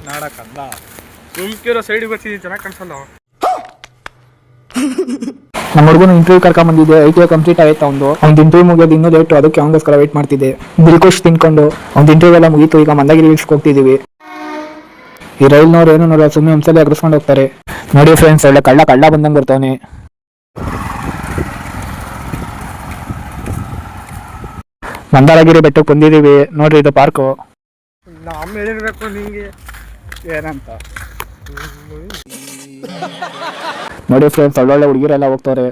ನಾಡಕಂದ ಸುಮ್ಕಿರೋ ಸೈಡಿಗೆ ಬರ್ತಿದ್ದೀನಿ, ಚೆನ್ನಾಗಿ ಕಾಣಿಸಲ್ಲ. ನಮ್ಮ ಹುಡುಗನ ಇಂಟರ್ವ್ಯೂ ಕರ್ಕೊಂಡ್ ಬಂದಿದ್ದೆ. ITI ಕಂಪ್ಲೀಟ್ ಆಯ್ತು. ಅವ್ನು ಇಂಟರ್ವ್ಯೂ ಮುಗಿಯೋದು ಇನ್ನೂ ಲೇಟು, ಅದಕ್ಕೆ ಅವನಿಗೋಸ್ಕರ ವೇಟ್ ಮಾಡ್ತಿದ್ದೆ. ಬಿಲ್ಕುಶ್ ತಿನ್ಕೊಂಡು ಅವ್ನ ಇಂಟರ್ವ್ಯೂ ಎಲ್ಲ ಮುಗೀತು. ಈಗ ಮಂದಗಿರಿ ಹಿಲ್ಸ್ಗೆ ಹೋಗ್ತಿದ್ದೀವಿ. ಈ ರೈಲ್ನವ್ರು ಏನು ನೋಡೋ ಸುಮ್ಮನೆ ಒಂದ್ಸಲ ಅಗ್ರಿಸ್ಕೊಂಡು ಹೋಗ್ತಾರೆ. ನೋಡಿ ಫ್ರೆಂಡ್ಸ್, ಒಳ್ಳೆ ಕಳ್ಳ ಬಂದಂಗೆ ಬರ್ತಾವನೆ. ಮಂದಾರಗಿರಿ ಬೆಟ್ಟಕ್ಕೆ ಬಂದಿದ್ದೀವಿ. ನೋಡ್ರಿ, ಇದು ಪಾರ್ಕು. ನಮ್ಮ ಹೇಳಿರ್ಬೇಕು ನಿಂಗೆ ಏನಂತ. ನೋಡಿ ಫ್ರೆಂಡ್ಸ್, ಒಳ್ಳೊಳ್ಳೆ ಹುಡುಗಿರೆಲ್ಲ ಹೋಗ್ತವ್ರೆ.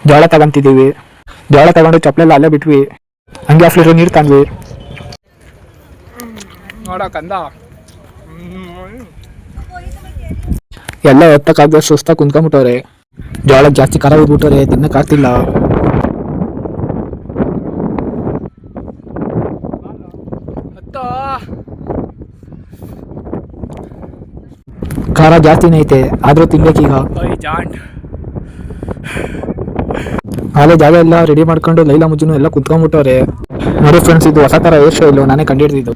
ಜೋಳ ತಗೊಂತಿದ್ದೀವಿ. ಜೋಳ ತಗೊಂಡು ಚಪ್ಪಲೆಲ್ಲ ಅಲ್ಲೇ ಬಿಟ್ವಿ. ಹಂಗೆ ಅಷ್ಟು ನೀರು ತಂದ್ವಿ. ನೋಡಕಂದ ಎಲ್ಲ ಹೊತ್ತಕ್ಕಾಗ ಸುಸ್ತಾಗಿ ಕುಂತ್ಕೊಂಡ್ಬಿಟ್ಟವ್ರೆ. ಜೋಳ ಜಾಸ್ತಿ ಖಾರ ಹೋಗ್ಬಿಟ್ಟವ್ರೆ, ತಿನ್ನಕ್ಕಾಗ್ತಿಲ್ಲ. ಖಾರ ಜಾಸ್ತಿನೇ ಐತೆ, ಆದ್ರೂ ತಿನ್ಬೇಕೀಗ. ಆಲೆ ಜಾಗ ಎಲ್ಲ ರೆಡಿ ಮಾಡ್ಕೊಂಡು ಲೈಲಾ ಮುಜ್ಜುನು ಎಲ್ಲ ಕುತ್ಕೊಂಡ್ಬಿಟ್ಟವ್ರೆ. ನೋಡಿ ಫ್ರೆಂಡ್ಸ್, ಇದು ಹೊಸ ಥರ ಹೇರ್ ಸ್ಟೈಲು, ನಾನೇ ಕಂಡಿಡ್ದಿದ್ದು.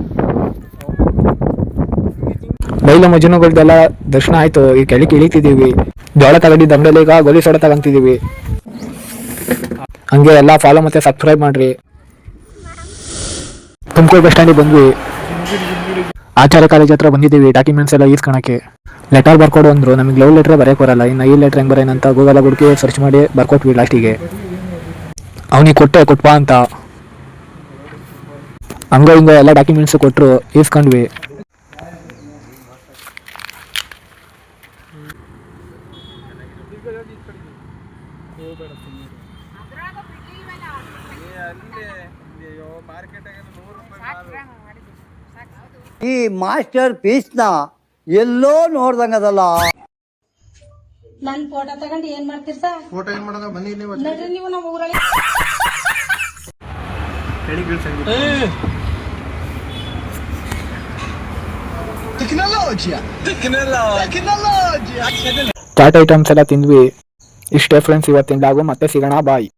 ಲೈಲಾ ಮುಜ್ಜುನುಗಳ್ದೆಲ್ಲ ದರ್ಶನ ಆಯ್ತು. ಈ ಕೆಳಗೆ ಇಳಿತಿದ್ದೀವಿ. ಜೋಳ ತಗೊಂಡಿದ್ದ ಅಂಗಡಿಯಲ್ಲಿ ಈಗ ಗೋಲಿ ಸೋಡ ತಗೊಂತಿದ್ದೀವಿ. ಹಂಗೆ ಎಲ್ಲ ಫಾಲೋ ಮತ್ತೆ ಸಬ್ಸ್ಕ್ರೈಬ್ ಮಾಡ್ರಿ. ತುಮಕೂರು ಬಸ್ ಸ್ಟ್ಯಾಂಡಿಗೆ ಬಂದ್ವಿ. ಆಚಾರ್ಯ ಕಾಲೇಜ್ ಹತ್ರ ಬಂದಿದ್ದೀವಿ ಡಾಕ್ಯುಮೆಂಟ್ಸ್ ಎಲ್ಲ ಈಸ್ಕೊಳಕ್ಕೆ. ಲೆಟರ್ ಬರ್ಕೊಡು ಅಂದ್ರು. ನಮಗೆ ಲವ್ ಲೆಟ್ರ್ ಬರೆಯಕ್ಕೆ ಬರಲ್ಲ. ಇನ್ನು ಈ ಲೆಟ್ರ್ ಹೆಂಗೆ ಬರೋಣಂತ ಗೂಗಲ್ ಹುಡುಕಿ ಸರ್ಚ್ ಮಾಡಿ ಬರ್ಕೊಟ್ವಿ. ಲಾಸ್ಟಿಗೆ ಅವನಿಗೆ ಕೊಟ್ಬಾ ಅಂತ. ಹಂಗ ಹಿಂಗ ಎಲ್ಲ ಡಾಕ್ಯುಮೆಂಟ್ಸ್ ಕೊಟ್ಟರು, ಈಸ್ಕೊಂಡ್ವಿ. ಈ ಮಾಸ್ಟರ್ ಪೀಸ್ನ ಎಲ್ಲೋ ನೋಡ್ದಂಗದಲ್ಲ. ನನ್ ಫೋಟೋ ತಗೊಂಡು ಏನ್ ಮಾಡ್ತೀರಿ ಸರ್? ಫೋಟೋ ಏನ್ ಮಾಡೋದ? ಬನ್ನಿ ನೋಡ್ರಿ ನೀವು ನಮ್ಮ ಊರಲ್ಲಿ. ಚಾಟ್ ಐಟಮ್ಸ್ ಎಲ್ಲ ತಿಂದ್ವಿ. ಇಷ್ಟೇ ಫ್ರೆಂಡ್ಸ್ ಇವತ್ತಿನ ಲಾಗು. ಮತ್ತೆ ಸಿಗೋಣ, ಬಾಯ್.